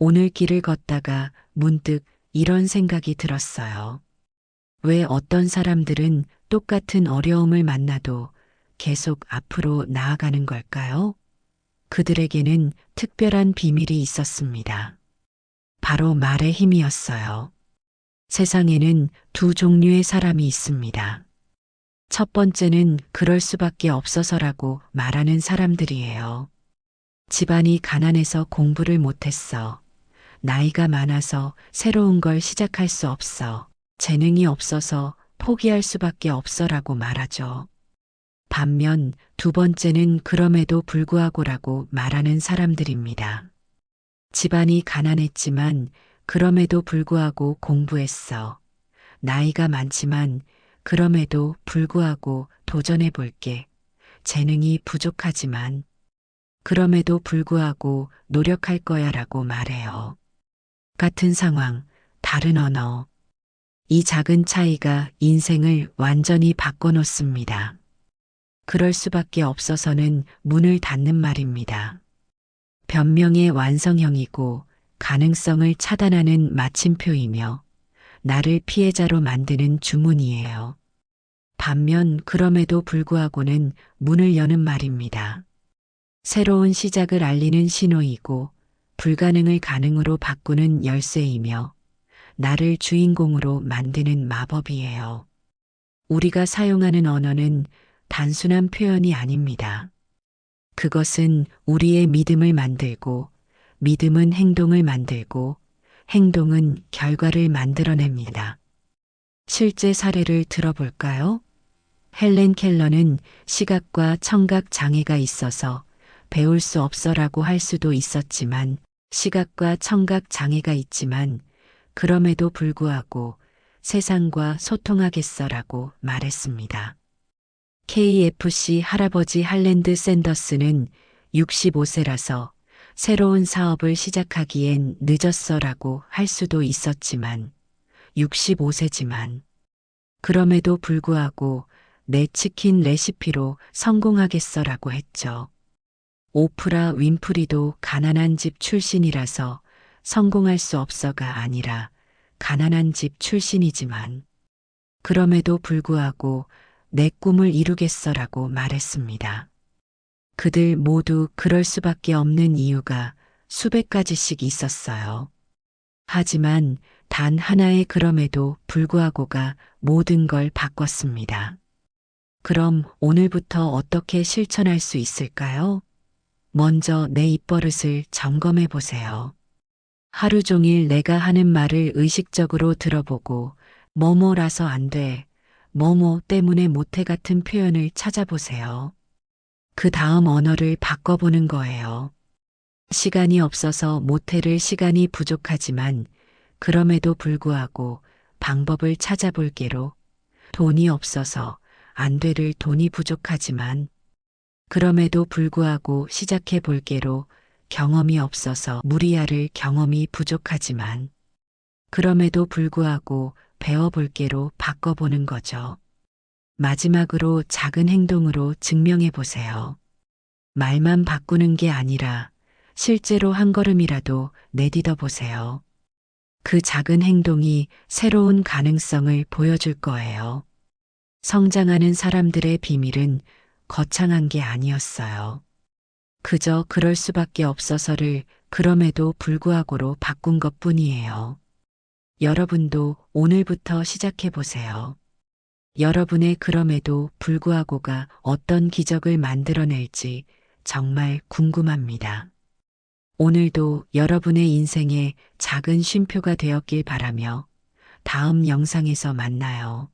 오늘 길을 걷다가 문득 이런 생각이 들었어요. 왜 어떤 사람들은 똑같은 어려움을 만나도 계속 앞으로 나아가는 걸까요? 그들에게는 특별한 비밀이 있었습니다. 바로 말의 힘이었어요. 세상에는 두 종류의 사람이 있습니다. 첫 번째는 그럴 수밖에 없어서라고 말하는 사람들이에요. 집안이 가난해서 공부를 못했어. 나이가 많아서 새로운 걸 시작할 수 없어. 재능이 없어서 포기할 수밖에 없어라고 말하죠. 반면 두 번째는 그럼에도 불구하고라고 말하는 사람들입니다. 집안이 가난했지만 그럼에도 불구하고 공부했어. 나이가 많지만 그럼에도 불구하고 도전해 볼게. 재능이 부족하지만 그럼에도 불구하고 노력할 거야 라고 말해요. 같은 상황, 다른 언어. 이 작은 차이가 인생을 완전히 바꿔놓습니다. 그럴 수밖에 없어서는 문을 닫는 말입니다. 변명의 완성형이고 가능성을 차단하는 마침표이며 나를 피해자로 만드는 주문이에요. 반면 그럼에도 불구하고는 문을 여는 말입니다. 새로운 시작을 알리는 신호이고 불가능을 가능으로 바꾸는 열쇠이며 나를 주인공으로 만드는 마법이에요. 우리가 사용하는 언어는 단순한 표현이 아닙니다. 그것은 우리의 믿음을 만들고 믿음은 행동을 만들고 행동은 결과를 만들어냅니다. 실제 사례를 들어볼까요? 헬렌 켈러는 시각과 청각 장애가 있어서 배울 수 없어라고 할 수도 있었지만 시각과 청각 장애가 있지만 그럼에도 불구하고 세상과 소통하겠어라고 말했습니다. KFC 할아버지 할랜드 샌더스는 65세라서 새로운 사업을 시작하기엔 늦었어라고 할 수도 있었지만 65세지만 그럼에도 불구하고 내 치킨 레시피로 성공하겠어라고 했죠. 오프라 윈프리도 가난한 집 출신이라서 성공할 수 없어가 아니라 가난한 집 출신이지만 그럼에도 불구하고 내 꿈을 이루겠어라고 말했습니다. 그들 모두 그럴 수밖에 없는 이유가 수백 가지씩 있었어요. 하지만 단 하나의 그럼에도 불구하고가 모든 걸 바꿨습니다. 그럼 오늘부터 어떻게 실천할 수 있을까요? 먼저 내 입버릇을 점검해 보세요. 하루 종일 내가 하는 말을 의식적으로 들어보고 뭐뭐라서 안 돼, 뭐뭐 때문에 못해 같은 표현을 찾아보세요. 그 다음 언어를 바꿔보는 거예요. 시간이 없어서 못해를 시간이 부족하지만 그럼에도 불구하고 방법을 찾아볼게로 돈이 없어서 안 돼를 돈이 부족하지만 그럼에도 불구하고 시작해 볼게로 경험이 없어서 무리야를 경험이 부족하지만 그럼에도 불구하고 배워볼게로 바꿔보는 거죠. 마지막으로 작은 행동으로 증명해 보세요. 말만 바꾸는 게 아니라 실제로 한 걸음이라도 내딛어 보세요. 그 작은 행동이 새로운 가능성을 보여줄 거예요. 성장하는 사람들의 비밀은 거창한 게 아니었어요. 그저 그럴 수밖에 없어서를 그럼에도 불구하고로 바꾼 것 뿐이에요. 여러분도 오늘부터 시작해 보세요. 여러분의 그럼에도 불구하고가 어떤 기적을 만들어낼지 정말 궁금합니다. 오늘도 여러분의 인생에 작은 쉼표가 되었길 바라며 다음 영상에서 만나요.